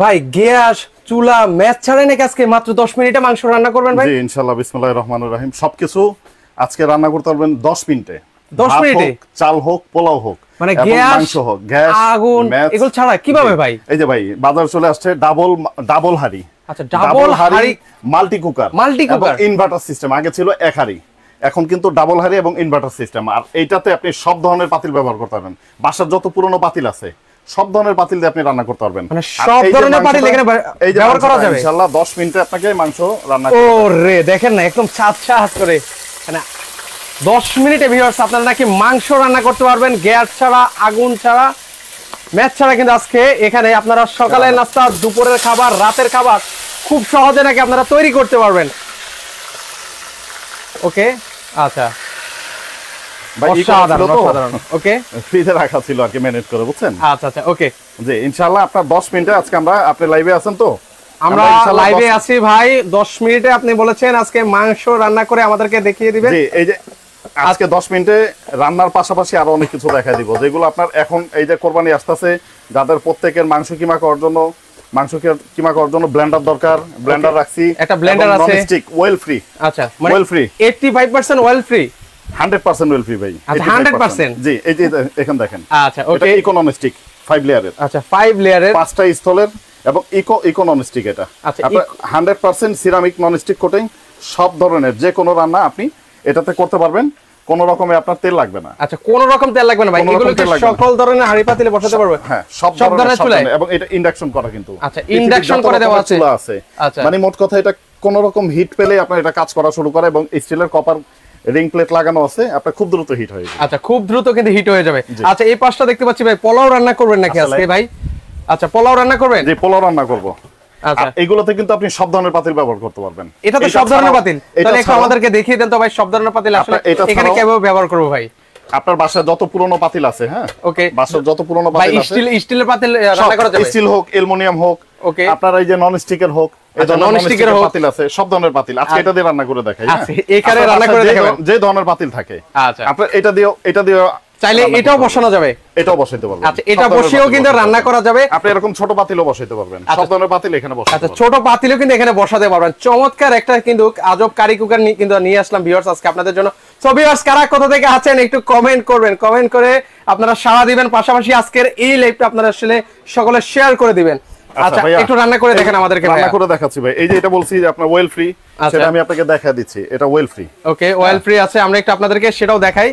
ভাই গ্যাস চুলা ম্যাচ ছাড়াই নাকি আজকে মাত্র 10 মিনিটে মাংস রান্না করবেন ভাই? জি ইনশাআল্লাহ, বিসমিল্লাহির রহমানির রহিম। সবকিছু আজকে রান্না করতে পারবেন 10 মিনিটে। 10 মিনিটে চাল হোক, পোলাও হোক, মানে গ্যাস মাংস হোক, গ্যাস আগুন এগুলো ছাড়া কিভাবে ভাই? এই যে ভাই বাজার চলে আসছে ডাবল হাড়ি। আচ্ছা, ডাবল হাড়ি, মাল্টি কুকার এবং ইনভার্টার সিস্টেম। আগে ছিল এক হাড়ি, এখন কিন্তু ডাবল হাড়ি এবং ইনভার্টার সিস্টেম। আর এইটাতে আপনি সব ধরনের পাতিল ব্যবহার করতে পারবেন। বাসার যত পুরনো পাতিল আছে সব ধরনের পাতিল দিয়ে আপনি রান্না করতে পারবেন। মানে সব ধরনের পাতিল এখানে ব্যবহার করা যাবে ইনশাআল্লাহ। 10 মিনিটে আপনাকে মাংস রান্না ওরে দেখেন না, একদম ছাত করে, মানে 10 মিনিটে ভিউয়ার্স আপনারা নাকি মাংস রান্না করতে পারবেন গ্যাস ছাড়া, আগুন ছাড়া, ম্যাচ ছাড়া। কিন্তু আজকে এখানে আপনারা সকালের নাস্তা, দুপুরের খাবার, রাতের খাবার খুব সহজে নাকি আপনারা তৈরি করতে পারবেন। ওকে, আচ্ছা ওকে, ফ্রিজে রাখা ছিল আর কি, ম্যানেজ করে, বুঝছেন? আচ্ছা আচ্ছা ওকে জি ইনশাআল্লাহ আপনার 10 মিনিটে আজকে আপনি লাইভে আছেন তো? আমরা লাইভে আছি ভাই। 10 মিনিটে আপনি বলেছেন আজকে মাংস রান্না করে আমাদেরকে দেখিয়ে দিবেন। জি এই যে আজকে 10 মিনিটে রান্নার পাশাপাশি আরো অনেক কিছু দেখাই দিব, যেগুলো আপনার এখন এই যে কোরবানি আসতেছে, যাদের প্রত্যেকের মাংস কিমা করার জন্য ব্লেন্ডার দরকার, ব্লেন্ডার রাখছি। একটা ব্লেন্ডার আছে, ননস্টিক ওয়েল ফ্রি। আচ্ছা, well free 85% well free, 100% well free ভাই। আচ্ছা 100%। জি এই যে এখানে দেখেন। আচ্ছা ওকে, এটা ইকো ননস্টিক 5 লেয়ারের। আচ্ছা 5 লেয়ারের, 5টা স্থলের এবং ইকো ননস্টিক। এটা আচ্ছা 100% সিরামিক ননস্টিক কোটিং। সব ধরনের যে কোনো রান্না আপনি এটাতে করতে পারবেন, কোন রকমে আপনার তেল লাগবে না। আচ্ছা কোন রকম তেল লাগবে না ভাই? এগুলো কি সকল ধরনের হাঁড়ি পাতিলে বসাতে পারবে? হ্যাঁ সব ধরনের চুলায়। এবং এটা ইন্ডাকশন করা কিন্তু। আচ্ছা ইন্ডাকশন করে দেওয়া আছে। চুলা আছে, মানে মোট কথা এটা কোন রকম হিট পেলে আপনার এটা কাজ করা শুরু করে। এবং স্টিলের কপার রিং প্লেট লাগানো আছে, আপনার খুব দ্রুত হিট হয়ে যাবে। আচ্ছা খুব দ্রুত কিন্তু হিট হয়ে যাবে। আচ্ছা এই পাশটা দেখতে পাচ্ছি ভাই, পোলাও রান্না করবেন নাকি আজকে ভাই? আচ্ছা পোলাও রান্না করবেন? জি পোলাও রান্না করব। আচ্ছা এগুলোতে কিন্তু আপনি সব ধরনের পাতিল ব্যবহার করতে পারবেন। এটা তো সব ধরনের পাতিল, তাহলে একটু আমাদেরকে দেখিয়ে দেন তো ভাই সব ধরনের পাতিল আসলে এখানে কিভাবে ব্যবহার করব ভাই? আপনার বাসায় যত পুরনো পাতিল আছে, হ্যাঁ ওকে, বাসায় যত পুরনো পাতিল আছে, স্টিলের পাতিল রান্না করা যাবে, স্টিল হোক, অ্যালুমিনিয়াম হোক, ওকে, আপনার এই যে নন স্টিকের হোক, এই ধরনের নন স্টিকের পাতিল আছে, সব ধরনের পাতিল। আজকে এটা দিয়ে রান্না করে দেখাই। আচ্ছা এখানে রান্না করে দেখাবেন যে ধরনের পাতিল থাকে। আচ্ছা আপনার এটা দিয়ে চাইলে এটাও বসানো যাবে, এটাও বসাইতে পারবেন। আচ্ছা এটা বসিয়েও কিন্তু রান্না করা যাবে। আপনি এরকম ছোট পাতিলও বসাইতে পারবেন, সব ধরনের পাতিল এখানে বসাতে পারবেন। আচ্ছা ছোট পাতিলও কিন্তু এখানে বসাতে পারবেন। চমৎকার একটা কিন্তু আজব কারি কুকার কিন্তু নিয়ে আসলাম ভিউয়ার্স আজকে আপনাদের জন্য। সো ভিউয়ার্স কারা কোথা থেকে আছেন একটু কমেন্ট করবেন, কমেন্ট করে আপনারা সাড়া দিবেন। পাশাপাশি আজকের এই লাইভটা আপনারা আসলে সকলে শেয়ার করে দিবেন। আচ্ছা একটু রান্না করে দেখেন আমাদেরকে। রান্না করে দেখাচ্ছি ভাই। এই যে এটা বলছি যে আপনার ওয়েল ফ্রি, সেটা আমি আপনাকে দেখা দিচ্ছি। এটা ওয়েল ফ্রি। ওকে ওয়েল ফ্রি আছে, আমরা একটু আপনাদেরকে সেটাও দেখাই।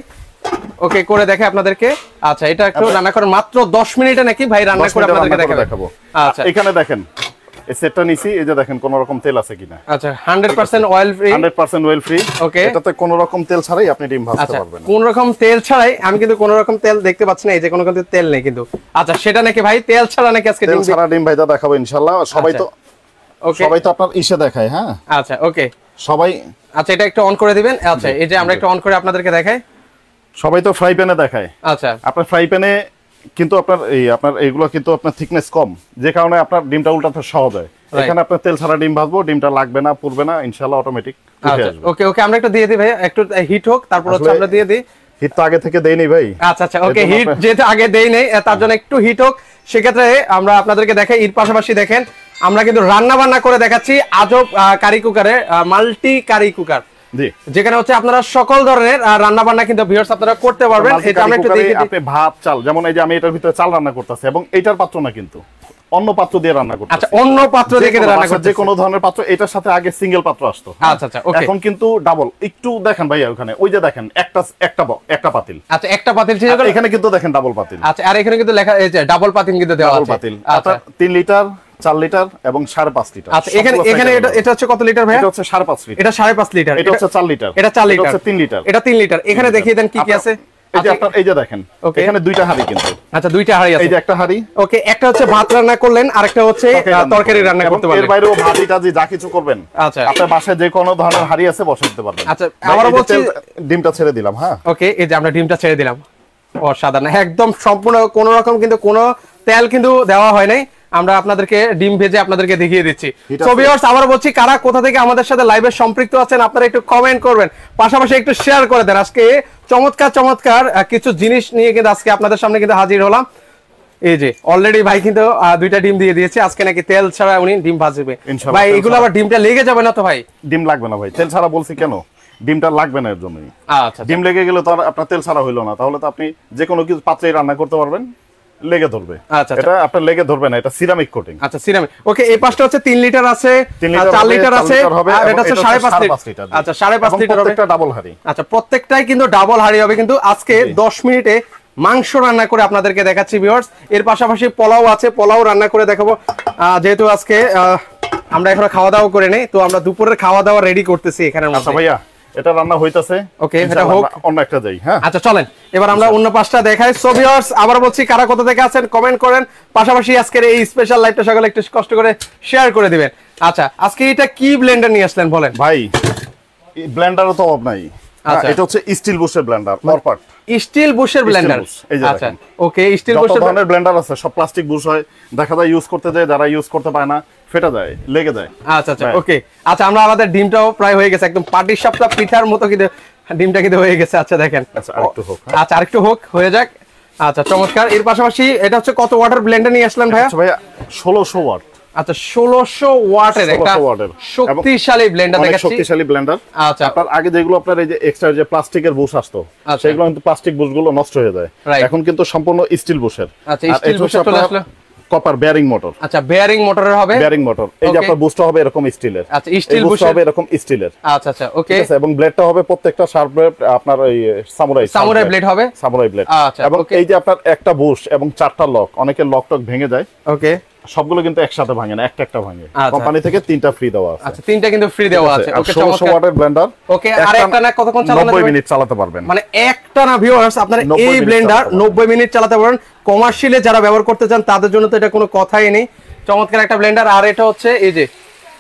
ওকে করে দেখাই আপনাদেরকে। আচ্ছা এটা একটু রান্না করেন মাত্র 10 মিনিটে নাকি ভাই রান্না করে আপনাদেরকে দেখাবো। আচ্ছা এখানে দেখেন এই সেটটা নিছি, এই যে দেখেন কোন রকম তেল আছে কিনা। আচ্ছা 100% অয়েল ফ্রি, 100% অয়েল ফ্রি। ওকে এটাতে কোন রকম তেল ছাড়াই আপনি ডিম ভাজতে পারবেন। কোন রকম তেল ছাড়াই? আমি কিন্তু কোন রকম তেল দেখতে পাচ্ছি না, এই যে কোন রকম তেল নেই কিন্তু। আচ্ছা সেটা নাকি ভাই তেল ছাড়া নাকি আজকে তেল ছাড়া ডিম ভাজা দেখাবো ইনশাআল্লাহ। সবাই তো ওকে, সবাই তো আপনার ইসে দেখায়। হ্যাঁ আচ্ছা ওকে সবাই। আচ্ছা এটা একটু অন করে দিবেন। আচ্ছা এই যে আমরা একটু অন করে আপনাদেরকে দেখাই। সবাই তো ফ্রাই প্যানে দেখায়। আচ্ছা আপনার ফ্রাই প্যানে কিন্তু আপনার এইগুলো কিন্তু আপনার থিকনেস কম, যে কারণে আপনার ডিমটা উল্টাতে সহজ হয়। এখানে আপনার তেল ছাড়া ডিম ভাজবো, ডিমটা লাগবে না, পুড়বে না ইনশাআল্লাহ, অটোমেটিক উঠে আসবে। ওকে ওকে আমরা একটু দিয়ে দিই ভাই, একটু হিট হোক, তারপর হচ্ছে আমরা দিয়ে দিই। হিট তো আগে থেকে দেই নাই ভাই। আচ্ছা আচ্ছা ওকে, হিট যেহেতু আগে দেই নাই তার জন্য একটু হিট হোক। সেক্ষেত্রে আমরা আপনাদেরকে দেখাই এর পাশাপাশি দেখেন আমরা কিন্তু রান্না বান্না করে দেখাচ্ছি আজব কারি কুকারে, মাল্টি কারি কুকার, যেখানে হচ্ছে আপনারা সকল ধরনের রান্না বান্না কিন্তু ভিউয়ার্স আপনারা করতে পারবেন। এটা আমরা একটু দেখি। আপনি ভাত চাল, যেমন এই যে আমি এটার ভিতরে চাল রান্না করতেছি এবং এইটার পাত্র না কিন্তু অন্য পাত্র দিয়ে রান্না করতেছি। আচ্ছা অন্য পাত্র দিয়ে কিন্তু রান্না করতেছি, যে কোনো ধরনের পাত্র। এটার সাথে আগে সিঙ্গেল পাত্র আসতো। আচ্ছা আচ্ছা ওকে, এখন কিন্তু ডাবল। একটু দেখেন ভাই ওখানে, ওই যে দেখেন একটা পাতিল। আচ্ছা একটা পাতিল ছিল, এখানে কিন্তু দেখেন ডাবল পাতিল। আচ্ছা আর এখানে কিন্তু লেখা এই যে ডাবল পাতিল কিন্তু দেওয়া আছে। ডাবল পাতিল। আচ্ছা 3 লিটার, 4 লিটার এবং 5.5 লিটার। আচ্ছা এখানে এটা হচ্ছে কত লিটার ভাই? এটা হচ্ছে 5.5 লিটার। এটা 5.5 লিটার। এটা হচ্ছে 4 লিটার। এটা 4 লিটার। এটা হচ্ছে 3 লিটার। এটা 3 লিটার। এখানে দেখিয়ে দেন কি কি আছে। এই যে আপনার এই যে দেখেন এখানে দুইটা হাঁড়ি কিন্তু। আচ্ছা দুইটা হাঁড়ি আছে। এই যে একটা হাঁড়ি, ওকে, একটা হচ্ছে ভাত রান্না করলেন, আরেকটা হচ্ছে তরকারি রান্না করতে পারবেন। এর বাইরেও ভাজিটা যা কিছু করবেন, আচ্ছা আপনার বাসায় যে কোনো ধরনের হাঁড়ি আছে বসাতে দিতে পারবেন। আচ্ছা আবার বলছি ডিমটা ছেড়ে দিলাম। হ্যাঁ ওকে, এই যে আমরা ডিমটা ছেড়ে দিলাম। অসাধারণ, একদম সম্পূর্ণ কোনো রকম কিন্তু কোনো তেল কিন্তু দেওয়া হয় নাই। আমরা আপনাদেরকে ডিম ভেজে আপনাদেরকে দেখিয়ে দিচ্ছি। সো ভিউয়ার্স আবার বলছি, কারা কোথা থেকে আমাদের সাথে লাইভে সম্পৃক্ত আছেন আপনারা একটু কমেন্ট করবেন, পাশাপাশি একটু শেয়ার করে দেন। আজকে চমৎকার চমৎকার কিছু জিনিস নিয়ে কিন্তু আজকে আপনাদের সামনে কিন্তু হাজির হলাম। এই যে অলরেডি ভাই কিন্তু দুইটা ডিম দিয়ে দিয়েছে, আজকে নাকি তেল ছাড়া উনি ডিম ভাজবে। ভাই এগুলো আবার ডিমটা লেগে যাবে না তো ভাই? ডিম লাগবে না ভাই, তেল ছাড়া বলছি কেন, ডিমটা লাগবে না এর জন্যই। আচ্ছা, ডিম লেগে গেলে তো আর আপনার তেল ছাড়া হইলো না, তাহলে তো আপনি যে কোনো কিছু পাত্রেই রান্না করতে পারবেন, লেগে ধরবে। আচ্ছা, এটা আপনার লেগে ধরবে না, এটা সিরামিক কোটিং। আচ্ছা সিরামিক। ওকে, এই পাশটা হচ্ছে 3 লিটার আছে, 4 লিটার আছে, আর এটা হচ্ছে 5.5 লিটার। আচ্ছা 5.5 লিটার হবে, প্রত্যেকটা ডাবল হাঁড়ি। আচ্ছা প্রত্যেকটাই কিন্তু ডাবল হাঁড়ি হবে। কিন্তু আজকে 10 মিনিটে মাংস রান্না করে আপনাদেরকে দেখাচ্ছি ভিউয়ার্স। এর পাশাপাশি পোলাও আছে, পোলাও রান্না করে দেখাবো। যেহেতু আজকে আমরা এখনো খাওয়া দাওয়া করে নেই, তো আমরা দুপুরের খাওয়া দাওয়া রেডি করতেছি এখানে। আচ্ছা ভাইয়া এটা রান্না হইতাছে, ওকে এটা হোক, অন্য একটা যাই। হ্যাঁ আচ্ছা চলেন এবার আমরা অন্য পাশটা দেখাই। সো ভিউয়ার্স আবার বলছি, কারা কোথা থেকে আছেন কমেন্ট করেন, পাশাপাশি আজকের এই স্পেশাল লাইভটা সকালে একটু কষ্ট করে শেয়ার করে দিবেন। আচ্ছা আজকে এটা কি ব্লেন্ডার নিয়ে আসলেন বলেন ভাই? ব্লেন্ডারও তো অভাব নাই। এটা হচ্ছে still বুশের Blender, Orpat still বুশের Blender. আচ্ছা ওকে, স্টিল বুশের ধরনের ব্লেন্ডার আছে, সব প্লাস্টিক বুশ হয়, দেখা যায় ইউজ করতে যায়, যারা ইউজ করতে পারে না ফেটে যায়, লেগে যায়। আচ্ছা আচ্ছা ওকে। আচ্ছা আমরা আমাদের ডিমটাও প্রায় হয়ে গেছে, একদম পাটির সাপটা পিঠার মতো কিন্তু ডিমটা কিন্তু হয়ে গেছে। আচ্ছা দেখেন, আচ্ছা আরেকটু হোক, আচ্ছা আরেকটু হোক, হয়ে যাক। আচ্ছা চমৎকার। এর পাশাপাশি এটা হচ্ছে কত ওয়াটের ব্লেন্ডার নিয়ে আসলেন ভাইয়া? আচ্ছা ভাইয়া 1600 ওয়াট। আচ্ছা 1600 ওয়াটের একটা শক্তিশালী ব্লেন্ডার দেখাচ্ছি। শক্তিশালী ব্লেন্ডার। আচ্ছা আপনার আগে যেগুলো আপনার এই যে এক্সট্রা যে প্লাস্টিকের বুশ আসতো, সেগুলো কিন্তু প্লাস্টিক বুশগুলো নষ্ট হয়ে যায়, এখন কিন্তু সম্পূর্ণ স্টিল বুশের। আচ্ছা স্টিল বুশের চলে আসলো, কপার বেয়ারিং মোটর। আচ্ছা বেয়ারিং মোটরের হবে, বেয়ারিং মোটর। এই যে আপনার বুশটা হবে এরকম স্টিলের। আচ্ছা স্টিল বুশ হবে এরকম স্টিলের। আচ্ছা আচ্ছা ওকে। এবং ব্লেডটা হবে প্রত্যেকটা শার্প ব্লেড, আপনার এই সামুরাই ব্লেড হবে, সামুরাই ব্লেড। আচ্ছা এবং এই যে আপনার একটা বুশ এবং 4টা লক, অনেকের লক টক ভেঙে যায়, ওকে সবগুলো কিন্তু একসাথে ভাঙে না, একটা একটা ভাঙে। কোম্পানি থেকে 3টা ফ্রি দেওয়া আছে। আচ্ছা 3টা কিন্তু ফ্রি দেওয়া আছে। ওকে 1600 ওয়াটের ব্লেন্ডার। ওকে আর একটা না কতক্ষণ চালাতে 90 মিনিট চালাতে পারবেন, মানে একটা না ভিউয়ার্স আপনারা এই ব্লেন্ডার 90 মিনিট চালাতে পারবেন। কমার্শিয়ালে যারা ব্যবহার করতে চান তাদের জন্য তো এটা কোনো কথাই নেই, চমৎকার একটা ব্লেন্ডার। আর এটা হচ্ছে এই যে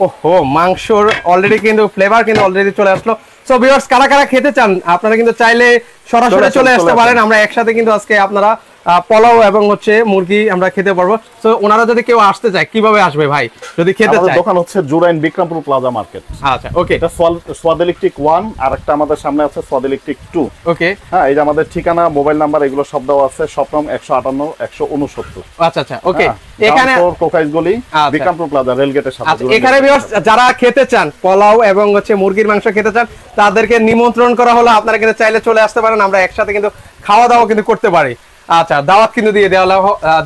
ওহো মাংসর অলরেডি কিন্তু ফ্লেভার কিন্তু অলরেডি চলে আসলো। সো ভিউয়ার্স কারা কারা খেতে চান আপনারা কিন্তু চাইলে সরাসরি চলে আসতে পারেন, আমরা একসাথে কিন্তু আজকে আপনারা পোলাও এবং হচ্ছে মুরগি আমরা খেতে পারবো। তো ওনারা যদি কেউ আসতে চায় কিভাবে আসবে ভাই যদি খেতে চায়? দোকান হচ্ছে জুরাইন বিক্রমপুর প্লাজা মার্কেট। আচ্ছা ওকে, এটা সোয়াদ ইলেকট্রিক 1 আর একটা আমাদের সামনে আছে সোয়াদ ইলেকট্রিক 2। ওকে হ্যাঁ এই যে আমাদের ঠিকানা, মোবাইল নাম্বার এগুলো সব দেওয়া আছে, শপ নং 158 169। আচ্ছা আচ্ছা ওকে। এখানে কোকাইজ গলি বিক্রমপুর প্লাজা রেল গেটের সাথে। আচ্ছা এখানে ভিউয়ার্স যারা খেতে চান পোলাও এবং হচ্ছে মুরগির মাংস খেতে চান তাদেরকে নিমন্ত্রণ করা হলো, আপনারা কিন্তু চাইলে চলে আসতে পারেন, আমরা একসাথে কিন্তু খাওয়া দাওয়া কিন্তু করতে পারি। আচ্ছা দাওয়াত কিন্তু দিয়ে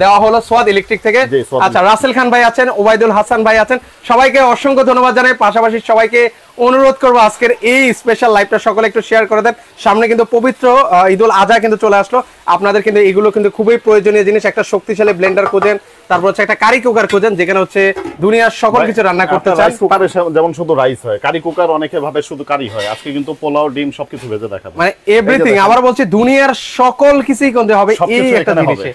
দেওয়া হলো সোয়াদ ইলেকট্রিক থেকে। আচ্ছা রাসেল খান ভাই আছেন, ওবাইদুল হাসান ভাই আছেন, সবাইকে অসংখ্য ধন্যবাদ জানাই। পাশাপাশি সবাইকে অনুরোধ করবো আজকের এই স্পেশাল লাইভটা সকলে একটু শেয়ার করে দেন। সামনে কিন্তু পবিত্র ঈদুল আজহা কিন্তু চলে আসলো, আপনাদের কিন্তু এগুলো কিন্তু খুবই প্রয়োজনীয় জিনিস। একটা শক্তিশালী ব্লেন্ডার খোঁজেন, তারপর হচ্ছে একটা কারি কুকার খোঁজেন যেখানে হচ্ছে দুনিয়ার সকল কিছু রান্না করতে চান। রাইস কুকারে যেমন শুধু রাইস হয়, কারি কুকার অনেকে ভাবে শুধু কারি হয়, আজকে কিন্তু পোলাও ডিম সবকিছু ভেজে দেখাবো, মানে এভরিথিং। আবার বলছি দুনিয়ার সকল কিছুই করতে হবে এই একটা জিনিসে।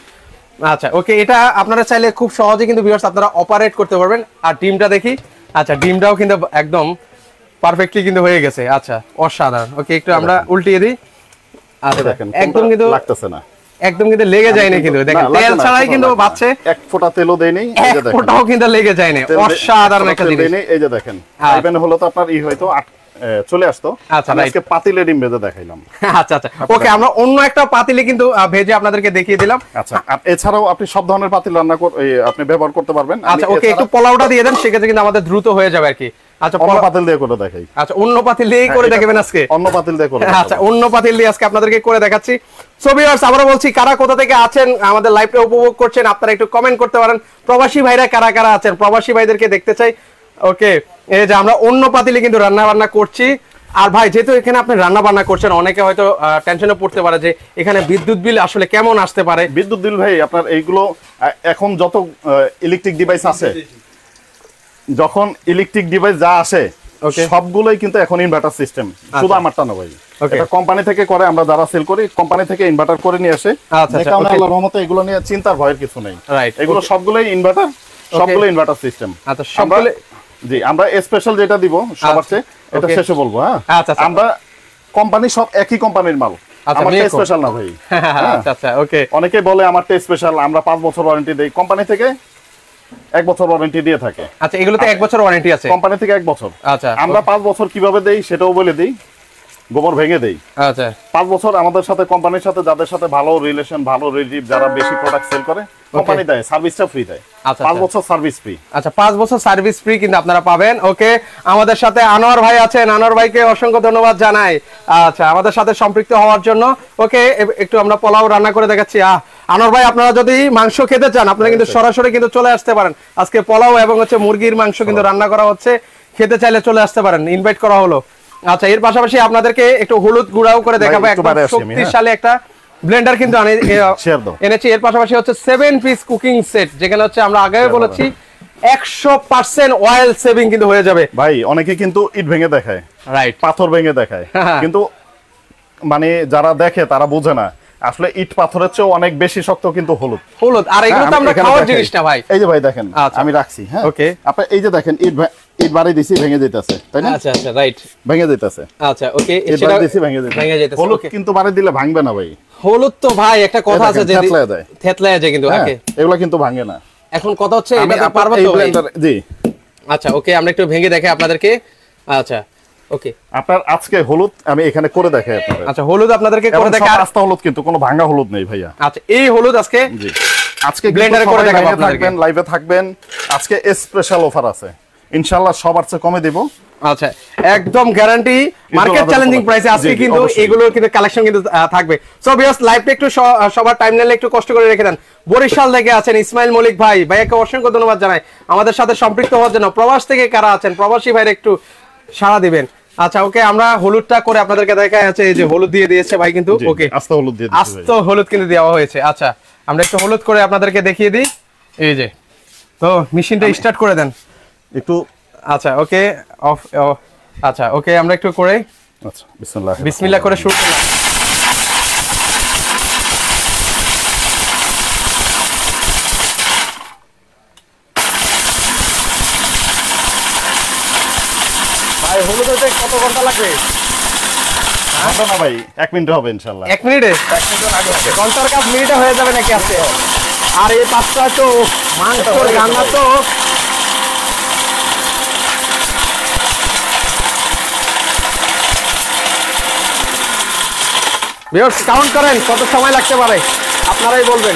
আচ্ছা ওকে, এটা আপনারা চাইলে খুব সহজে কিন্তু ভিউয়ার্স আপনারা অপারেট করতে পারবেন। আর ডিমটা দেখি, আচ্ছা ডিমটাও কিন্তু একদম পারফেক্টলি কিন্তু হয়ে গেছে। আচ্ছা অসাধারণ। ওকে একটু আমরা উল্টিয়ে দিই। আচ্ছা দেখেন একদম কিন্তু লাগতেছে না, একদম কিন্তু লেগে যায়নি, কিন্তু দেখেন তেল ছাড়াই কিন্তু বাচ্চা এক ফোঁটা তেলও দেয়নি, এই যে দেখেন এক ফোঁটাও কিন্তু লেগে যায়নি, অসাধারণ একটা জিনিস। এই যে দেখেন ইভেন হলো তো আপনার হয়তো চলে আসতো। আচ্ছা আজকে পাতিলে ডিম ভেজে দেখাইলাম। আচ্ছা আচ্ছা ওকে, আমরা অন্য একটা পাতিলে কিন্তু ভেজে আপনাদেরকে দেখিয়ে দিলাম। আচ্ছা এছাড়াও আপনি সব ধরনের পাতিল রান্না আপনি ব্যবহার করতে পারবেন। আচ্ছা ওকে, একটু পোলাওটা দিয়ে দেন, সেক্ষেত্রে কিন্তু আমাদের দ্রুত হয়ে যাবে আর কি। আচ্ছা অন্য পাতিল দিয়ে করে দেখাই। আচ্ছা অন্য পাতিল দিয়ে করে দেখাবেন আজকে, অন্য পাতিল দিয়ে করে। আচ্ছা অন্য পাতিল দিয়ে আজকে আপনাদেরকে করে দেখাচ্ছি। সো ভিউয়ার্স আমরা বলছি কারা কোথা থেকে আছেন আমাদের লাইভটা উপভোগ করছেন আপনারা একটু কমেন্ট করতে পারেন। প্রবাসী ভাইরা কারা কারা আছেন, প্রবাসী ভাইদেরকে দেখতে চাই। ওকে এই যে আমরা অন্য পাতিলে কিন্তু রান্না বান্না করছি। আর ভাই যেহেতু এখানে আপনি রান্না বান্না করছেন, অনেকে হয়তো টেনশনে পড়তে পারে যে এখানে বিদ্যুৎ বিল আসলে কেমন আসতে পারে। বিদ্যুৎ বিল ভাই আপনার এইগুলো এখন যত ইলেকট্রিক ডিভাইস আছে, যখন ইলেকট্রিক ডিভাইস যা আসে সবগুলোই কিন্তু এখন ইনভার্টার সিস্টেম, শুধু আমারটা না ভাই, এটা কোম্পানি থেকে করে, আমরা যারা সেল করি কোম্পানি থেকে ইনভার্টার করে নিয়ে আসে। আল্লাহর রহমতে এগুলো নিয়ে চিন্তার ভয়ের কিছু নেই, এগুলো সবগুলোই ইনভার্টার, সবগুলো ইনভার্টার সিস্টেম। আচ্ছা সবগুলো জি, আমরা স্পেশাল যেটা দিব সবার চেয়ে এটা শেষে বলবো। হ্যাঁ আমরা কোম্পানি সব একই কোম্পানির মাল, আমারটা স্পেশাল না ভাই। আচ্ছা আচ্ছা ওকে, অনেকে বলে আমারটা স্পেশাল, আমরা 5 বছর ওয়ারেন্টি দেই, কোম্পানি থেকে 1 বছর ওয়ারেন্টি দিয়ে থাকে। আচ্ছা এগুলোতে 1 বছর ওয়ারেন্টি আছে, কোম্পানি থেকে 1 বছর। আচ্ছা আমরা 5 বছর কিভাবে দেই সেটাও বলে দেই, গোবর ভেঙে দেই। আচ্ছা 5 বছর আমাদের সাথে কোম্পানির সাথে যাদের সাথে ভালো রিলেশন, ভালো রিলেটিভ, যারা বেশি প্রোডাক্ট সেল করে কোম্পানি দেয়, সার্ভিসটা ফ্রি দেয়। 5 বছর সার্ভিস ফ্রি। আচ্ছা 5 বছর সার্ভিস ফ্রি কিন্তু আপনারা পাবেন। ওকে, আমাদের সাথে আনোয়ার ভাই আছেন, আনোয়ার ভাইকে অসংখ্য ধন্যবাদ জানাই। আচ্ছা, আমাদের সাথে সম্পৃক্ত হওয়ার জন্য। ওকে, একটু আমরা পোলাও রান্না করে দেখাচ্ছি। আনোয়ার ভাই, আপনারা যদি মাংস খেতে চান আপনারা কিন্তু সরাসরি কিন্তু চলে আসতে পারেন। আজকে পোলাও এবং হচ্ছে মুরগির মাংস কিন্তু রান্না করা হচ্ছে, খেতে চাইলে চলে আসতে পারেন, ইনভাইট করা হলো। আচ্ছা, এর পাশাপাশি আপনাদেরকে একটু হলুদ গুঁড়াও করে দেখাবো, একদম শক্তিশালী একটা ব্লেন্ডার কিন্তু এনেছি। এর পাশাপাশি হচ্ছে 7 পিস কুকিং সেট, যেখানে হচ্ছে আমরা আগে বলেছি 100% অয়েল সেভিং কিন্তু হয়ে যাবে। ভাই অনেকে কিন্তু ইট ভেঙে দেখায়, রাইট, পাথর ভেঙে দেখায়, কিন্তু মানে যারা দেখে তারা বোঝে না আসলে ইট পাথরের চেয়ে অনেক বেশি শক্ত কিন্তু হলুদ। আর এগুলো তো আমরা খাওয়ার জিনিস না ভাই। এই যে ভাই দেখেন, আমি রাখছি, হ্যাঁ ওকে, আপনি এই যে দেখেন ইট বাড়ি দিছি, ভেঙে যাইতাছে, তাই না? আচ্ছা আচ্ছা, রাইট, ভেঙে যাইতাছে। আচ্ছা ওকে, ইট বাড়ি দিছি, ভেঙে যাইতাছে। হলুদ কিন্তু বাড়ি দিলে ভাঙবে না ভাই। হলুদ তো ভাই একটা কথা আছে যে থেতলায় যায় কিন্তু, ওকে, এগুলা কিন্তু ভাঙে না। এখন কথা হচ্ছে এটা পারবো তো ভাই? জি আচ্ছা ওকে, আমরা একটু ভেঙে দেখাই আপনাদেরকে। আচ্ছা ওকে, আপনার আজকে হলুদ আমি এখানে করে দেখাই আপনাদের। আচ্ছা, হলুদ আপনাদেরকে করে দেখাই, আর আস্তা হলুদ কিন্তু কোনো ভাঙা হলুদ নেই ভাইয়া। আচ্ছা, এই হলুদ আজকে জি আজকে ব্লেন্ডারে করে দেখাবো আপনাদেরকে, লাইভে থাকবেন। আজকে স্পেশাল অফার আছে, ইনশাআল্লাহ সবার চেয়ে কমে দেব। আচ্ছা, একদম গ্যারান্টি মার্কেট চ্যালেঞ্জিং প্রাইসে আজকে কিন্তু এগুলোর কিন্তু কালেকশন কিন্তু থাকবে। সো ভিউয়ার্স, লাইভটা একটু সবার টাইমলাইনে একটু কষ্ট করে রেখে দেন। বরিশাল থেকে আছেন ইসমাইল মলিক ভাই, ভাইয়াকে অসংখ্য ধন্যবাদ জানাই আমাদের সাথে সম্পৃক্ত হওয়ার জন্য। প্রবাস থেকে কারা আছেন, প্রবাসী ভাইরা একটু সাড়া দিবেন। আচ্ছা ওকে, আমরা হলুদটা করে আপনাদেরকে দেখাই। আছে এই যে হলুদ দিয়ে দিয়েছে ভাই কিন্তু, ওকে আস্ত হলুদ দিয়ে দিয়েছে, আস্ত হলুদ কিন্তু দেওয়া হয়েছে। আচ্ছা, আমরা একটু হলুদ করে আপনাদেরকে দেখিয়ে দিই। এই যে, তো মেশিনটা স্টার্ট করে দেন একটু। আচ্ছা ওকে, অফ। আচ্ছা ওকে, আমরা একটু করে, আচ্ছা বিসমিল্লাহ করে শুরু করলাম। ভাই হলুদ হতে কত ঘন্টা লাগবে? না ভাই 1 মিনিট হবে ইনশাআল্লাহ। 1 মিনিটে? 1 মিনিট আগে হবে। ঘন্টার কাজ মিনিটে হয়ে যাবে নাকি আজকে? আর এই পাঁচটা তো মাংসের রান্না তো ভিউয়ার্স কাউন্ট করেন কত সময় লাগতে পারে, আপনারাই বলবেন।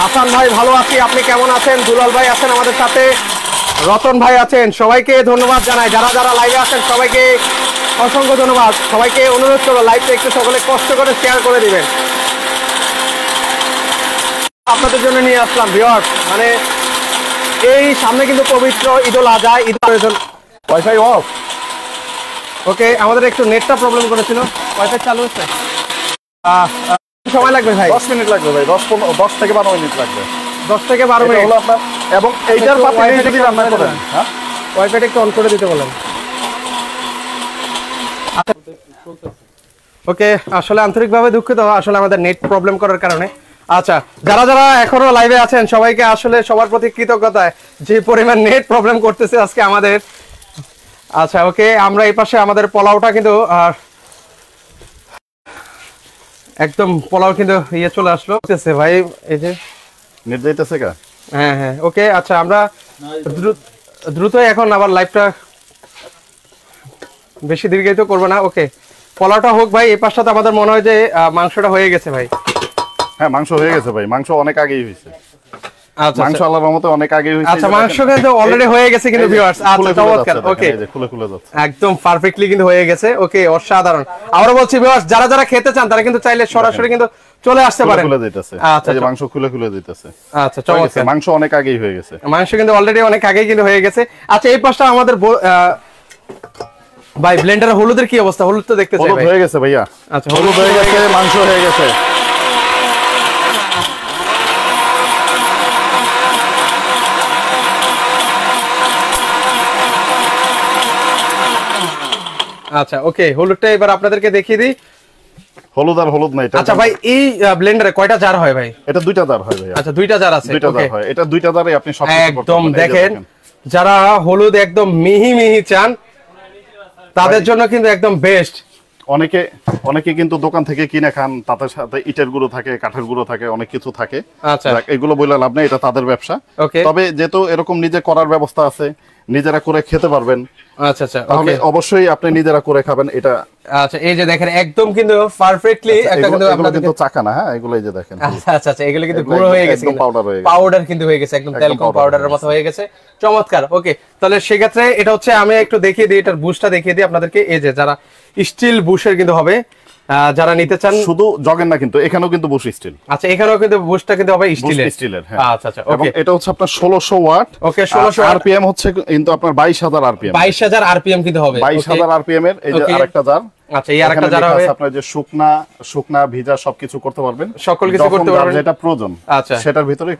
হাসান ভাই ভালো আছি, আপনি কেমন আছেন? দুলাল ভাই আছেন আমাদের সাথে, রতন ভাই আছেন, সবাইকে ধন্যবাদ জানাই। যারা যারা লাইভে আছেন সবাইকে অসংখ্য ধন্যবাদ। সবাইকে অনুরোধ করবো লাইভটা একটু সকলে কষ্ট করে শেয়ার করে দিবেন। আপনাদের জন্য নিয়ে আসলাম ভিউয়ার্স, মানে এই সামনে কিন্তু পবিত্র ঈদুল আজহা, ঈদ ওয়াইফাই অফ। ওকে, আমাদের একটু নেটটা প্রবলেম করেছিল, ওয়াইফাই চালু হচ্ছে। সময় লাগবে ভাই? 10 মিনিট লাগবে ভাই, 10 থেকে 12 মিনিট লাগবে। 10 থেকে 12 মিনিট হলো আপনার। এবং এইটার পাশে যদি রান্না করেন, হ্যাঁ ওয়াইফাইটা একটু অন করে দিতে বলেন। ওকে, আসলে আন্তরিকভাবে দুঃখিত, আসলে আমাদের নেট প্রবলেম করার কারণে। আচ্ছা, যারা যারা এখনো লাইভে আছেন সবাইকে আসলে সবার প্রতি কৃতজ্ঞতা, যে পরিমাণ নেট প্রবলেম করতেছে আজকে আমাদের। আচ্ছা ওকে, আমরা এই পাশে আমাদের পোলাওটা কিন্তু একদম পোলাও কিন্তু ইয়ে চলে আসলো ভাই, এই যে নেট যাইতেছে কা। হ্যাঁ হ্যাঁ ওকে, আচ্ছা আমরা দ্রুত এখন আবার লাইভটা বেশি দীর্ঘায়িত করবো না। ওকে, পোলাওটা হোক ভাই। এই পাশটাতে আমাদের মনে হয় যে মাংসটা হয়ে গেছে ভাই। হ্যাঁ মাংস হয়ে গেছে ভাই, মাংস অনেক আগেই হয়েছে। আচ্ছা, মাংস আল্লাহর রহমতে অনেক আগেই হয়েছে। আচ্ছা, মাংস কিন্তু অলরেডি হয়ে গেছে কিন্তু ভিউয়ার্স। আচ্ছা চমৎকার, ওকে এই যে খুলে যাচ্ছে, একদম পারফেক্টলি কিন্তু হয়ে গেছে। ওকে, অসাধারণ। আবারো বলছি ভিউয়ার্স, যারা যারা খেতে চান তারা কিন্তু চাইলে সরাসরি কিন্তু চলে আসতে পারেন। খুলে দিতেছে, আচ্ছা এই যে মাংস খুলে দিতেছে। আচ্ছা চমৎকার, মাংস অনেক আগেই হয়ে গেছে, মাংস কিন্তু অলরেডি অনেক আগেই কিন্তু হয়ে গেছে। আচ্ছা, এই পাশটা আমাদের ভাই ব্লেন্ডারে হলুদের কি অবস্থা? হলুদ তো দেখতে চাই ভাই। হলুদ হয়ে গেছে ভাইয়া। আচ্ছা, হলুদ হয়ে গেছে, মাংস হয়ে গেছে। আচ্ছা ওকে, হলুদটা এবার আপনাদেরকে দেখিয়ে দিই। হলুদ আর হলুদ নাই। আচ্ছা ভাই, এই ব্লেন্ডারে কয়টা জার হয় ভাই? এটা 2টা জার হয় ভাই। আচ্ছা, 2টা জার আছে। 2টা জার হয়, এটা 2টা জারে আপনি সব একদম দেখেন। যারা হলুদ একদম মিহি মিহি চান তাদের জন্য কিন্তু একদম বেস্ট। অনেকে কিন্তু দোকান থেকে কিনে খান, তাদের সাথে ইটের গুঁড়ো থাকে, কাঠের গুঁড়ো থাকে, অনেক কিছু থাকে। আচ্ছা, এগুলো বলে লাভ নেই, এটা তাদের ব্যবসা। তবে যেহেতু এরকম নিজে করার ব্যবস্থা আছে, নিজেরা করে খেতে পারবেন। আচ্ছা আচ্ছা, তাহলে অবশ্যই আপনি নিজেরা করে খাবেন এটা। আচ্ছা, এই যে দেখেন একদম কিন্তু পারফেক্টলি একটা কিন্তু আপনাদের কিন্তু চাকা না, হ্যাঁ এগুলো এই যে দেখেন। আচ্ছা আচ্ছা, এগুলো কিন্তু গুঁড়ো হয়ে গেছে, একদম পাউডার হয়ে গেছে, পাউডার কিন্তু হয়ে গেছে, একদম তেলকম পাউডারের মতো হয়ে গেছে। চমৎকার। ওকে, তাহলে সেক্ষেত্রে এটা হচ্ছে আমি একটু দেখিয়ে দিই, এটার বুশটা দেখিয়ে দিই আপনাদেরকে। এই যে যারা স্টিল বুশের কিন্তু হবে, যারা নিতে চান, শুধু জগেন না কিন্তু এখানেও কিন্তু বুশ স্টিল। আচ্ছা, এখানেও কিন্তু বুশটা কিন্তু হবে স্টিলের। হ্যাঁ আচ্ছা আচ্ছা, ওকে। এটা হচ্ছে আপনার 1600 ওয়াট। ওকে, 1600 আরপিএম হচ্ছে কিন্তু আপনার 22000 আরপিএম। 22000 আরপিএম কিন্তু হবে, 22000 আরপিএম এর। এই যে আরেকটা জার। আচ্ছা, এই আরেকটা জার হবে আপনার যে শুকনা ভিজা সবকিছু করতে পারবেন, সকল কিছু করতে পারবেন, যেটা প্রয়োজন আচ্ছা সেটার ভিতরেই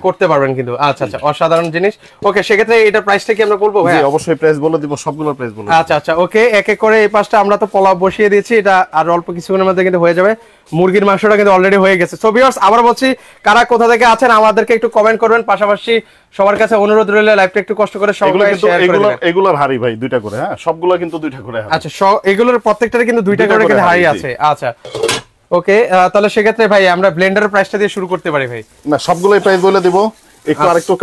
করতে পারবেন কিন্তু। আচ্ছা আচ্ছা, অসাধারণ জিনিস। ওকে, সেক্ষেত্রে এটার প্রাইসটা কি আমরা বলবো ভাই? জি অবশ্যই প্রাইস বলে দিব, সবগুলোর প্রাইস বলে। আচ্ছা আচ্ছা, ওকে। এক এক করে এই পাশটা আমরা তো পোলাও বসিয়ে দিয়েছি, এটা আর অল্প কিছুক্ষণের মধ্যে কিন্তু হয়ে যাবে। মুরগির মাংসটা কিন্তু অলরেডি হয়ে গেছে। সো ভিউয়ার্স, আবার বলছি, কারা কোথা থেকে আছেন আমাদেরকে একটু কমেন্ট করবেন। পাশাপাশি সবার কাছে অনুরোধ রইল, লাইভটা একটু কষ্ট করে সবাই শেয়ার করে দিবেন। এগুলোর হাড়ি ভাই দুইটা করে, হ্যাঁ সবগুলো কিন্তু দুইটা করে। আচ্ছা, এগুলোর প্রত্যেকটারে কিন্তু দুইটা করে কিন্তু হাড়ি আছে। আচ্ছা, ওকে। তাহলে সেক্ষেত্রে ভাই আমরা ব্লেন্ডারের প্রাইসটা দিয়ে শুরু করতে পারি ভাই? না, সবগুলোই প্রাইস বলে দিব, একটু আরেকটু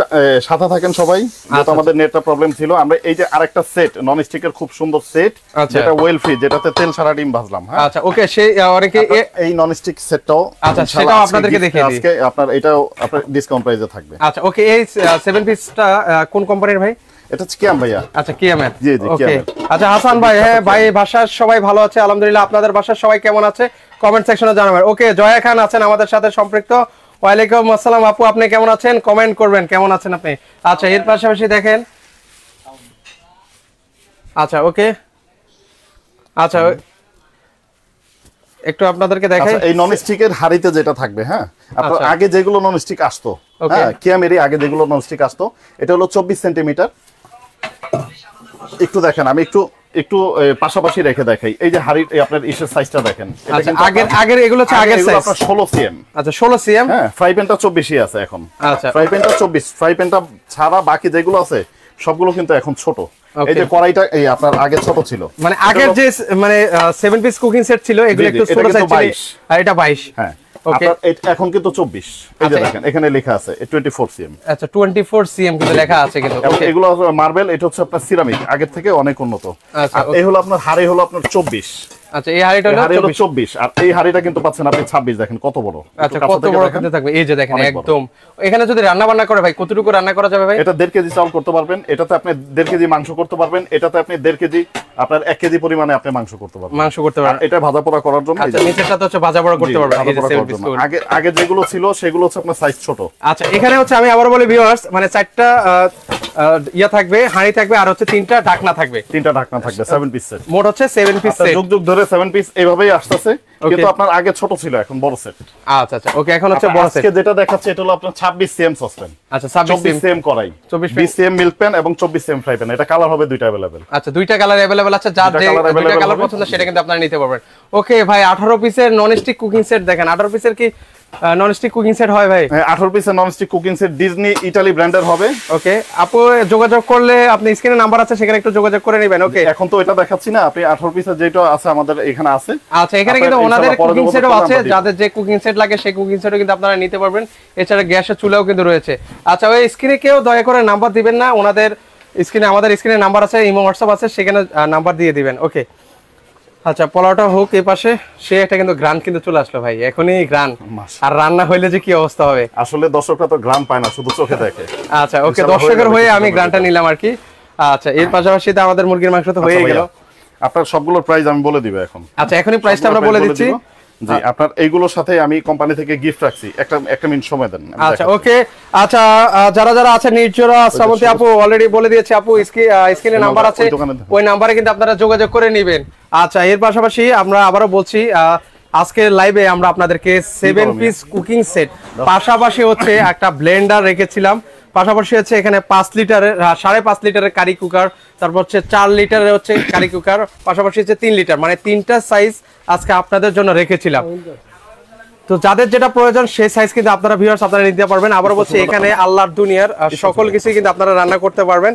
সাথে থাকেন সবাই, যেহেতু আমাদের নেটটা প্রবলেম ছিল। আমরা এই যে আরেকটা সেট নন স্টিকের খুব সুন্দর সেট, যেটা ওয়েল ফ্রি, যেটাতে তেল ছাড়া ডিম ভাজলাম। আচ্ছা, ওকে। সেই অনেকে এই নন স্টিক সেটটাও, আচ্ছা সেটাও আপনাদেরকে দেখিয়ে দিই। আজকে আপনার এটাও আপনার ডিসকাউন্ট প্রাইসে থাকবে। আচ্ছা, ওকে। এই 7 পিসটা কোন কোম্পানির ভাই? এটা হচ্ছে কিয়াম ভাইয়া। আচ্ছা, কিয়ামের। জি জি, কিয়ামের। আচ্ছা, হাসান ভাই, হ্যাঁ ভাই, বাসার সবাই ভালো আছে আলহামদুলিল্লাহ। আপনাদের বাসার সবাই কেমন আছে কমেন্ট সেকশনে জানাবেন। ওকে, জয়া খান আছেন আমাদের সাথে সম্পৃক্ত। ওয়ালাইকুম আসসালাম আপু, আপনি কেমন আছেন? কমেন্ট করবেন কেমন আছেন আপনি। আচ্ছা, এর পাশাপাশি দেখেন। আচ্ছা, ওকে। আচ্ছা, একটু আপনাদেরকে দেখাই এই নন স্টিকের হাড়িতে যেটা থাকবে। হ্যাঁ, আপনার আগে যেগুলো নন স্টিক আসতো, হ্যাঁ কিয়ামেরই আগে যেগুলো নন স্টিক আসতো, এটা হলো 24 সেন্টিমিটার। একটু দেখেন, আমি একটু পাশাপাশি রেখে দেখাই। এই যে হাড়ির আপনার ইসের সাইজটা দেখেন, আগের এগুলো হচ্ছে আগের সাইজ আপনার 16 সিএম। আচ্ছা, 16 সিএম। হ্যাঁ, ফ্রাই প্যানটা 24ই আছে এখন। আচ্ছা, ফ্রাই প্যানটা 24, ফ্রাই প্যানটা ছাড়া বাকি যেগুলো আছে সবগুলো কিন্তু এখন ছোট। এই যে কড়াইটা এই আপনার আগে ছোট ছিল, মানে আগের যে মানে 7 পিস কুকিং সেট ছিল এগুলো একটু ছোট সাইজ ছিল, আর এটা 22। হ্যাঁ, ওকে। এখন কিন্তু 24। এই যে দেখেন এখানে লেখা আছে 24 সিএম। আচ্ছা, 24 সিএম কিন্তু লেখা আছে কিন্তু। ওকে, এগুলো মার্বেল, এটা হচ্ছে আপনার সিরামিক, আগের থেকে অনেক উন্নত। আচ্ছা, এই হলো আপনার হাড়ি হলো আপনার 24। আচ্ছা, এই হাড়িটা হলো 24, আর এই হাড়িটা কিন্তু পাচ্ছেন আপনি 26। দেখেন কত বড়। আচ্ছা, কত বড় কিন্তু থাকবে। এই যে দেখেন একদম। এখানে যদি রান্না বান্না করে ভাই, কতটুকু রান্না করা যাবে ভাই? এটা 1.5 কেজি চাল করতে পারবেন, এটাতে আপনি 1.5 কেজি মাংস করতে পারবেন, এটাতে আপনি 1.5 কেজি আপনার 1 কেজি পরিমাণে আপনি মাংস করতে পারবেন। এটা ভাজা পোড়া করার জন্য। আচ্ছা, নিচেরটা তো হচ্ছে ভাজা পোড়া করতে পারবেন। এই যে 7 পিস আগে যেগুলো ছিল সেগুলো হচ্ছে আপনার সাইজ ছোট। আচ্ছা, এখানে হচ্ছে আমি আবার বলি ভিউয়ার্স, মানে 4টা ইয়া থাকবে, হাঁড়ি থাকবে, আর হচ্ছে 3টা ঢাকনা থাকবে। 3টা ঢাকনা থাকবে, 7 পিস সেট। মোট হচ্ছে 7 পিস সেট। যুগ ধরে 7 পিস এইভাবেই আসছে, কিন্তু আপনার আগে ছোট ছিল, এখন বড় সেট। আচ্ছা আচ্ছা, ওকে। এখন হচ্ছে বড় সেট। আজকে যেটা দেখাচ্ছে এটা হলো আপনার 26 সিএম সসপ্যান। আচ্ছা, 24 সিএম কড়াই, 24 সিএম মিল্ক প্যান এবং 24 সিএম ফ্রাই প্যান। এটা কালার হবে দুইটা अवेलेबल। আচ্ছা, দুইটা কালার अवेलेबल আছে, যার যে দুইটা কালার পছন্দ সেটা কিন্তু আপনারা নিতে পারবেন। ওকে ভাই, 18 পিসের নন স্টিক কুকিং সেট দেখেন। 18 পিসের কি নন স্টিক কুকিং সেট হয় ভাই? 18 পিসের non stick cooking set Disney Italy ব্র্যান্ডের হবে। ওকে, আপু যোগাযোগ করলে আপনি স্ক্রিনে নাম্বার আছে, সেখানে একটু যোগাযোগ করে নেবেন। ওকে, এখন তো এটা দেখাচ্ছি না, আপনি 18 পিসের যেটা আছে আমাদের এখানে আছে। আচ্ছা, এখানে কিন্তু ওনাদের কুকিং সেটও আছে, যাদের যে কুকিং সেট লাগে সেই কুকিং সেটও কিন্তু আপনারা নিতে পারবেন। এছাড়া গ্যাসের চুলাও কিন্তু রয়েছে। আচ্ছা, ওই স্ক্রিনে কেউ দয়া করে নাম্বার দিবেন না, ওনাদের স্ক্রিনে, আমাদের স্ক্রিনে নাম্বার আছে, ইমো হোয়াটসঅ্যাপ আছে, সেখানে নাম্বার দিয়ে দিবেন। ওকে, আচ্ছা, পোলাওটা হোক এই পাশে। সে একটা কিন্তু গ্রান কিন্তু চলে আসলো ভাই, এখনই গ্রান। আর রান্না হইলে যে কি অবস্থা হবে। আসলে দর্শকরা তো গ্রান পায় না, শুধু চোখে দেখে। আচ্ছা, ওকে, দর্শকের হয়ে আমি গ্রানটা নিলাম আর কি। আচ্ছা, এর পাশাপাশি আমাদের মুরগির মাংস তো হয়ে গেল। আপনার সবগুলোর প্রাইস আমি বলে দিব এখন। আচ্ছা, এখনই প্রাইসটা আমরা বলে দিচ্ছি। জি, আপনার এইগুলো সাথে আমি কোম্পানি থেকে গিফট রাখছি, একটা মিনিট সময় দেন। আচ্ছা, ওকে। আচ্ছা, যারা আছে নির্জরা শ্রাবন্তী আপু অলরেডি বলে দিয়েছে, আপু স্ক্রিনে নাম্বার আছে, ওই নাম্বারে কিন্তু আপনারা যোগাযোগ করে নেবেন। আচ্ছা, এর পাশাপাশি আমরা আবারও বলছি, আজকের লাইভে আমরা আপনাদেরকে 7 পিস কুকিং সেট, পাশাপাশি হচ্ছে একটা ব্লেন্ডার রেখেছিলাম, পাশাপাশি হচ্ছে এখানে 5 লিটারের 5.5 লিটারের কারি কুকার, তারপর হচ্ছে 4 লিটারের হচ্ছে কারি কুকার, পাশাপাশি হচ্ছে 3 লিটার, মানে 3টা সাইজ আজকে আপনাদের জন্য রেখেছিলাম। তো যাদের যেটা প্রয়োজন সেই সাইজ কিন্তু আপনারা ভিউয়ার্স আপনারা নিতে পারবেন। আবার বলছি, এখানে আল্লাহর দুনিয়ার সকল কিছু কিন্তু আপনারা রান্না করতে পারবেন,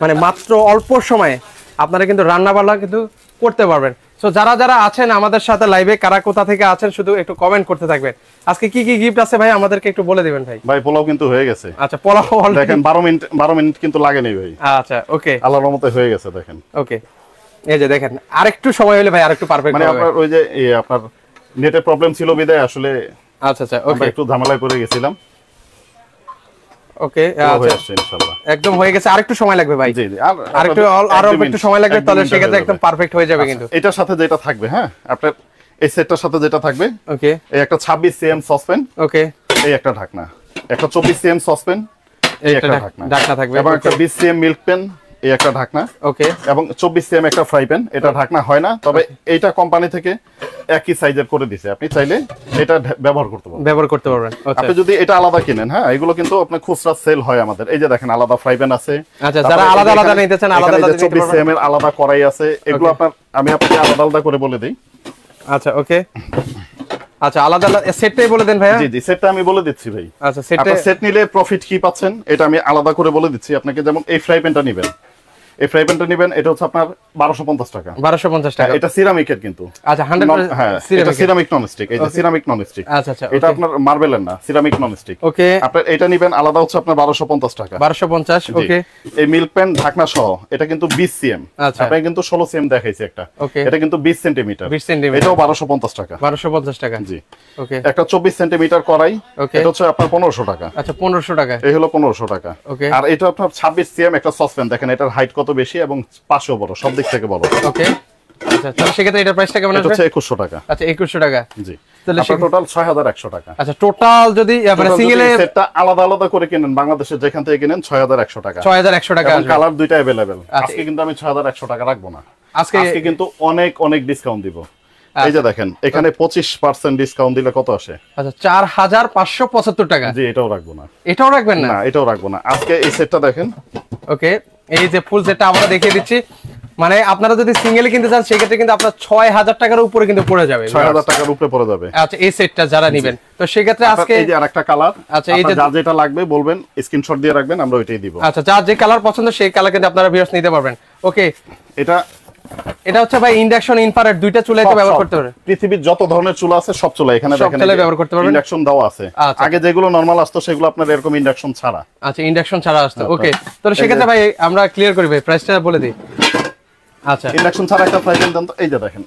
মানে মাত্র অল্প সময়ে আপনারা কিন্তু রান্না বান্না কিন্তু করতে পারবেন। সো যারা যারা আছেন আমাদের সাথে লাইভে, কারা কোথা থেকে আছেন শুধু একটু কমেন্ট করতে থাকবেন। আজকে কি কি গিফট আছে ভাই আমাদেরকে একটু বলে দিবেন ভাই। ভাই পোলাও কিন্তু হয়ে গেছে। আচ্ছা পোলাও দেখেন 12 মিনিট কিন্তু লাগেনি ভাই। আচ্ছা ওকে, আল্লাহর রহমতে হয়ে গেছে দেখেন। ওকে এই যে দেখেন আরেকটু সময় হলে ভাই আরেকটু পারফেক্ট মানে হবে। আপনার ওই যে আপনার নেটে প্রবলেম ছিল বিদায় আসলে। আচ্ছা আচ্ছা ওকে, একটু ঝামেলায় পড়ে গেছিলাম। ওকে আচ্ছা ইনশাআল্লাহ একদম হয়ে গেছে, আরেকটু সময় লাগবে ভাই। জি জি আরেকটু আর অল্প একটু সময় লাগবে, তাহলে সেক্ষেত্রে একদম পারফেক্ট হয়ে যাবে। কিন্তু এটার সাথে যেটা থাকবে, হ্যাঁ আপনার এই সেটটার সাথে যেটা থাকবে, ওকে এই একটা 26 সিএম সসপ্যান, ওকে এই একটা ঢাকনা, একটা 24 সিএম সসপ্যান, এই একটা ঢাকনা থাকবে, এবং একটা 20 সিএম মিল্ক প্যান, এই একটা ঢাকনা, ওকে এবং 24 সিএম একটা ফ্রাই প্যান। এটা ঢাকনা হয় না, তবে এইটা কোম্পানি থেকে একই সাইজের করে দিয়েছে, আপনি চাইলে এটা ব্যবহার করতে পারবেন। আচ্ছা আপনি যদি এটা আলাদা কিনেন, হ্যাঁ এগুলো কিন্তু আপনার খুচরা সেল হয় আমাদের। এই যে দেখেন আলাদা ফ্রাই প্যান আছে। আচ্ছা যারা আলাদা আলাদা নিতে চান আলাদা আলাদা 24 সিএম এর আলাদা কড়াই আছে। এগুলো আমি আপনাকে আলাদা আলাদা করে বলে দেই। আচ্ছা ওকে, আচ্ছা আলাদা আলাদা সেটটাই বলে দেন ভাইয়া। জি জি সেটটা আমি বলে দিচ্ছি ভাই। আচ্ছা সেট নিলে প্রফিট কি পাচ্ছেন এটা আমি আলাদা করে বলে দিচ্ছি আপনাকে। যেমন এই ফ্রাই প্যানটা নেবেন, এটা হচ্ছে আপনার 1250 টাকা। 1250 টাকা। এটা সিরামিকের কিন্তু। আচ্ছা 100% হ্যাঁ এটা সিরামিক ননস্টিক। এই যে সিরামিক ননস্টিক। আচ্ছা আচ্ছা এটা আপনার মার্বেলের না, সিরামিক ননস্টিক। ওকে আপনি এটা নেবেন আলাদা হচ্ছে আপনার 1250 টাকা। 1250 ওকে। এই মিল্ক প্যান ঢাকনা সহ এটা কিন্তু 20 সিএম। আচ্ছা আপনি কিন্তু 16 সিএম দেখাইছি একটা। এটা কিন্তু 20 সেন্টিমিটার। 20 সেন্টিমিটার। এটাও 1250 টাকা। 1250 টাকা। জি ওকে। একটা 24 সেন্টিমিটার কড়াই, এটা হচ্ছে আপনার 1500 টাকা। আচ্ছা 1500 টাকা। এই হলো 1500 টাকা। ওকে। আর এটা আপনার 26 সিএম একটা সসপ্যান, দেখেন এটার হাইট কত বেশি এবং পাশেও বড়, সব দিক থেকে বড়। ওকে আচ্ছা তাহলে সেক্ষেত্রে এটার প্রাইসটা কেমন আসবে? এটা হচ্ছে 2100 টাকা। আচ্ছা 2100 টাকা। জি তাহলে আপনার টোটাল 6100 টাকা। আচ্ছা টোটাল যদি মানে সিঙ্গেলে সেটটা আলাদা আলাদা করে কিনেন, বাংলাদেশে যেখান থেকে কিনেন 6100 টাকা। 6100 টাকা আসবে। কালার দুইটা अवेलेबल। আজকে কিন্তু আমি 6100 টাকা রাখবো না, আজকে কিন্তু অনেক অনেক ডিসকাউন্ট দিব। এই যে দেখেন এখানে 25% ডিসকাউন্ট দিলে কত আসে? আচ্ছা 4575 টাকা। জি এটাও রাখবো না। এটাও রাখবেন না? না এটাও রাখবো না। আজকে এই সেটটা দেখেন। ওকে এই যে ফুল সেটটা আমরা দেখিয়ে দিচ্ছি। মানে আপনারা যদি সিঙ্গেলে কিনতে চান সেক্ষেত্রে কিন্তু আপনার 6000 টাকার উপরে কিন্তু পড়ে যাবে। 6000 টাকার উপরে পড়ে যাবে। আচ্ছা এই সেটটা যারা নেবেন তো সেক্ষেত্রে আজকে এই যে আরেকটা কালার। আচ্ছা এই যে যা যেটা লাগবে বলবেন, স্ক্রিনশট দিয়ে রাখবেন, আমরা ওইটাই দিব। আচ্ছা যার যে কালার পছন্দ সেই কালার কিন্তু আপনারা ভিউয়ার্স নিতে পারবেন। ওকে এটা হচ্ছে ভাই ইন্ডাকশন ইনফ্রারেড দুইটা চুলায় তো ব্যবহার করতে পারবেন। পৃথিবীর যত ধরনের চুলা আছে সব চুলা এখানে দেখেন ব্যবহার করতে পারবেন। ইন্ডাকশন দেওয়া আছে। আগে যেগুলো নরমাল আসতো সেগুলো আপনার এরকম ইন্ডাকশন ছাড়া। আচ্ছা ইন্ডাকশন ছাড়া আসতো। ওকে তাহলে সেক্ষেত্রে ভাই আমরা ক্লিয়ার করি ভাই প্রাইসটা বলে দিই। আচ্ছা ইন্ডাকশন ছাড়া একটা ফ্রাই প্যান দেন তো। এই যে দেখেন।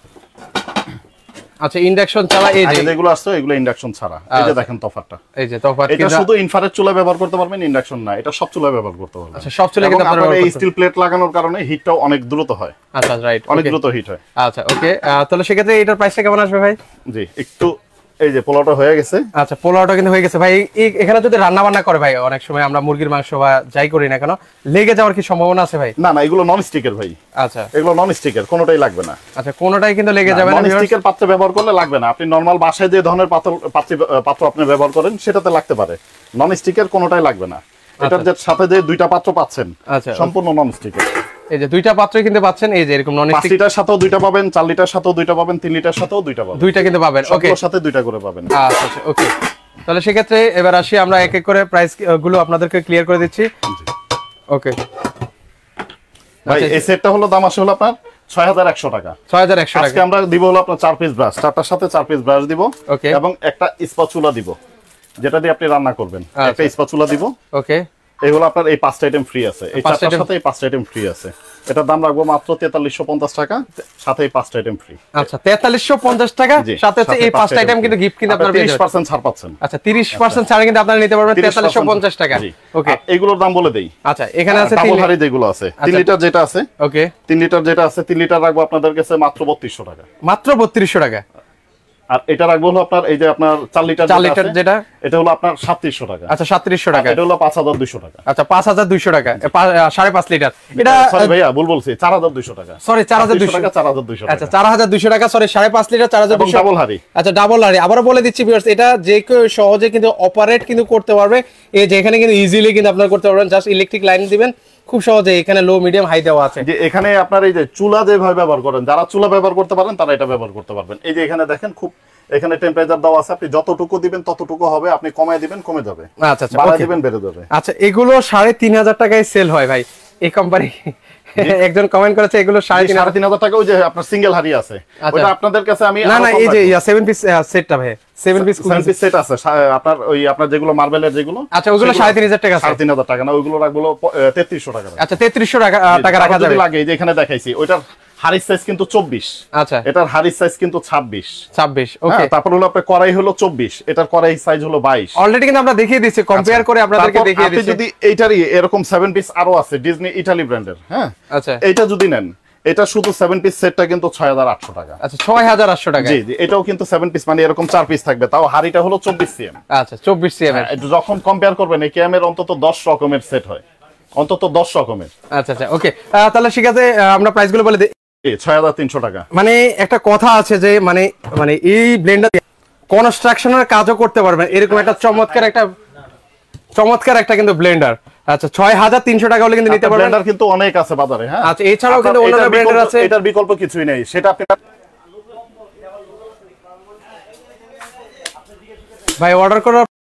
আচ্ছা ইন্ডাকশন ছাড়া এই যে যেগুলো আসতো এগুলো ইন্ডাকশন ছাড়া। এই যে দেখেন তফাৎটা। এই যে তফাৎ এটা শুধু ইনফ্রারেড চুলা ব্যবহার করতে পারবেন, ইন্ডাকশন না। এটা সব চুলা ব্যবহার করতে পারবেন। আচ্ছা সব চুলা কিন্তু আপনারা এই স্টিল প্লেট লাগানোর কারণে হিটটাও অনেক দ্রুত হয়। আচ্ছা রাইট অনেক দ্রুত হিট হয়। আচ্ছা ওকে তাহলে সেক্ষেত্রে এটার প্রাইসটা কেমন আসবে ভাই? জি একটু এই যে পোলাওটা হয়ে গেছে। আচ্ছা পোলাওটা কিন্তু হয়ে গেছে ভাই। এখানে যদি রান্না বান্না করে ভাই অনেক সময় আমরা মুরগির মাংস বা যাই করি না কেন লেগে যাওয়ার কি সম্ভাবনা আছে ভাই? না না এগুলো নন স্টিকের ভাই। আচ্ছা এগুলো নন স্টিকের, কোনোটাই লাগবে না। আচ্ছা কোনোটাই কিন্তু লেগে যাবে না। নন স্টিকের পাত্র ব্যবহার করলে লাগবে না। আপনি নরমাল বাসায় যে ধরনের পাত্র আপনি ব্যবহার করেন সেটাতে লাগতে পারে। নন স্টিকের কোনোটাই লাগবে না। এটার যে সাথে যে দুইটা পাত্র পাচ্ছেন সম্পূর্ণ নন স্টিকের। এই যে দুইটা পাত্রই কিন্তু পাচ্ছেন। এই যে এরকম নন স্টিক 5 লিটার সাথেও দুইটা পাবেন, 4 লিটার সাথেও দুইটা পাবেন, 3 লিটার সাথেও দুইটা পাবেন। দুইটা কিন্তু পাবেন। ওকে সবগুলোর সাথে দুইটা করে পাবেন। আচ্ছা আচ্ছা ওকে তাহলে সেক্ষেত্রে এবার আসি আমরা এক এক করে প্রাইস গুলো আপনাদেরকে ক্লিয়ার করে দিচ্ছি। ওকে ভাই এই সেটটা হলো দাম আসে হলো আপনার 6100 টাকা। 6100 টাকা। আজকে আমরা দিব হলো আপনার 4 পিস ব্রাশ, চারটার সাথে 4 পিস ব্রাশ দিব এবং একটা স্প্যাচুলা দিব যেটা দিয়ে আপনি রান্না করবেন। একটা স্প্যাচুলা দিব। ওকে এই হলো আপনার এই 5টা আইটেম ফ্রি আছে। এই চারটার সাথে এই 5টা আইটেম ফ্রি আছে। এটার দাম রাখবো মাত্র 4350 টাকা, সাথে এই 5টা আইটেম ফ্রি। আচ্ছা 4350 টাকা সাথে হচ্ছে এই 5টা আইটেম কিন্তু গিফট কিন্তু আপনারা পেয়ে যাবেন। 30% ছাড় পাচ্ছেন। আচ্ছা 30% ছাড়ে কিন্তু আপনারা নিতে পারবেন 4350 টাকা। ওকে এগুলোর দাম বলে দেই। আচ্ছা এখানে আছে ডাবল হাড়ি যেগুলো আছে 3 লিটার যেটা আছে। ওকে 3 লিটার যেটা আছে 3 লিটার রাখবো আপনাদের কাছে মাত্র 3200 টাকা। মাত্র 3200 টাকা। আর এটা রাখবো হলো আপনার এই যে আপনার 4 লিটার যেটা এটা হলো আপনার 3700 টাকা। আচ্ছা 3700 টাকা। এটা হলো 5200 টাকা। আচ্ছা 5200 টাকা 5.5 লিটার। এটা সরি ভাইয়া ভুল বলছি 4200 টাকা। সরি 4200 টাকা 4200 টাকা। আচ্ছা 4200 টাকা সরি 5.5 লিটার 4200 ডাবল হাড়ি। আচ্ছা ডাবল হাড়ি আবারো বলে দিচ্ছি ভিউয়ার্স এটা যে কেউ সহজে কিন্তু অপারেট কিন্তু করতে পারবে। এই যে এখানে কিন্তু ইজিলি কিন্তু আপনারা করতে পারবেন। জাস্ট ইলেকট্রিক লাইন দিবেন খুব সহজে। এখানে লো মিডিয়াম হাই দেওয়া আছে। যে এখানে আপনার এই যে চুলা যেভাবে ব্যবহার করেন, যারা চুলা ব্যবহার করতে পারেন তারা এটা ব্যবহার করতে পারবেন। এই যে এখানে দেখেন খুব এখানে টেম্পারেচার দেওয়া আছে। আপনি যতটুকু দিবেন ততটুকু হবে, আপনি কমায় দিবেন কমে যাবে। আচ্ছা আচ্ছা বাড়ায় দিবেন বেড়ে যাবে। আচ্ছা এগুলো 3500 টাকায় সেল হয় ভাই এই কোম্পানি। একজন কমেন্ট করেছে এগুলো 3,500 টাকা। ওই যে আপনার সিঙ্গেল হাড়ি আছে, ওটা আপনাদের কাছে আমি না এই যে 7 পিস সেটটা ভাই 7 পিস সেট আছে আপনার, ওই আপনার যেগুলো মার্বেলের যেগুলো, আচ্ছা ওগুলো 3,500 টাকা আছে। 3,500 টাকা না, ওইগুলো রাখবো 3,300 টাকা। আচ্ছা 3,300 টাকা রাখা যাবে। লাগে এই যে এখানে দেখাইছি, ওইটার হাড়ির সাইজ কিন্তু 24। আচ্ছা এটার হাড়ির সাইজ কিন্তু 26। ওকে। তারপর হলো আপনার কড়াই হলো 24, এটার কড়াই সাইজ হলো 22। অলরেডি কিন্তু আমরা দেখিয়ে দিয়েছি, কম্পেয়ার করে আপনাদেরকে দেখিয়ে দিয়েছি। আপনি যদি এইটারই এরকম 7 পিস আরো আছে ডিজনি ইতালি ব্র্যান্ডের, হ্যাঁ আচ্ছা এইটা যদি নেন, এটা শুধু 7 পিস সেটটা কিন্তু 6,800 টাকা। আচ্ছা 6,800 টাকা। জি এটাও কিন্তু 7 পিস, মানে এরকম 4 পিস থাকবে, তাও হাড়িটা হলো 24 সিএম। আচ্ছা 24 সিএম এর। যখন কম্পেয়ার করবেন এই কেএম অন্তত 10 রকমের সেট হয়, অন্তত 10 রকমের। আচ্ছা ওকে, তাহলে ঠিক আছে, আমরা প্রাইসগুলো বলে দিই। 6,300 টাকা। মানে একটা কথা আছে যে মানে এই ব্লেন্ডার কনস্ট্রাকশনের কাজও করতে পারবেন, এরকম একটা চমৎকার একটা কিন্তু ব্লেন্ডার। আচ্ছা 6,300 টাকা হলে কিন্তু নিতে পারবেন। ব্লেন্ডার কিন্তু অনেক আছে বাজারে, হ্যাঁ। আচ্ছা এছাড়াও কিন্তু অন্যান্য ব্লেন্ডার আছে, এটার বিকল্প কিছুই নেই, সেটা আপনি ভাই অর্ডার করার